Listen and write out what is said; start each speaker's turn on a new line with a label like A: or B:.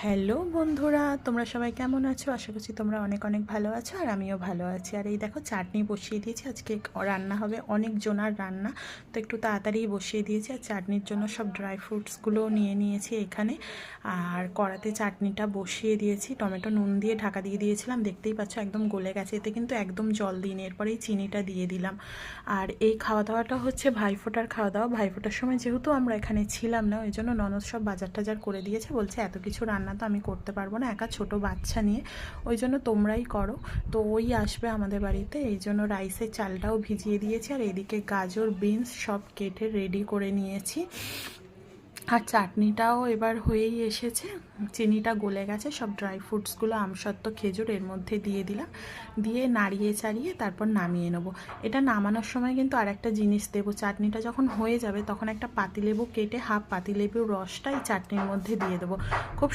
A: Hello বন্ধুরা, তোমরা সবাই কেমন আছো? আশা করছি তোমরা অনেক অনেক ভালো আছো, আর আমিও ভালো আছি। আর এই দেখো চাটনি বসিয়ে দিয়েছি। আজকে রান্না হবে অনেক জনার রান্না, তো একটু তাড়াতাড়ি বসিয়ে দিয়েছি। আর চাটনির জন্য সব ড্রাই ফ্রুটসগুলো নিয়ে নিয়েছি এখানে। আর কড়াতে চাটনিটা বসিয়ে দিয়েছি, টমেটো নুন দিয়ে ঢাকা দিয়ে দিয়েছিলাম, দেখতেই পাচ্ছ একদম গলে গেছে। এতে কিন্তু একদম জল দিইনি, এরপরেই চিনিটা দিয়ে দিলাম। আর এই খাওয়া দাওয়াটা হচ্ছে ভাইফোঁটার খাওয়া দাওয়া। ভাইফোঁটার সময় যেহেতু আমরা এখানে ছিলাম না, ওই জন্য ননদ সব বাজার টাজার করে দিয়েছে। বলছে এত কিছু রান্না তো আমি করতে পারবো না একা, ছোট বাচ্চা নিয়ে, ওই জন্য তোমরাই করো। তো ওই আসবে আমাদের বাড়িতে, এই জন্য রাইসের চালটাও ভিজিয়ে দিয়েছি। আর এদিকে গাজর বিনস সব কেটে রেডি করে নিয়েছি। আর চাটনিটাও এবার হয়েই এসেছে, চিনিটা গলে গেছে। সব ড্রাই ফ্রুটসগুলো আমসত্ত্ব খেজুর এর মধ্যে দিয়ে দিলাম, দিয়ে নাড়িয়ে চাড়িয়ে তারপর নামিয়ে নেব। এটা নামানোর সময় কিন্তু আর একটা জিনিস দেবো, চাটনিটা যখন হয়ে যাবে তখন একটা পাতিলেবু কেটে হাফ পাতিলেবুর রসটা এই চাটনির মধ্যে দিয়ে দেবো। খুব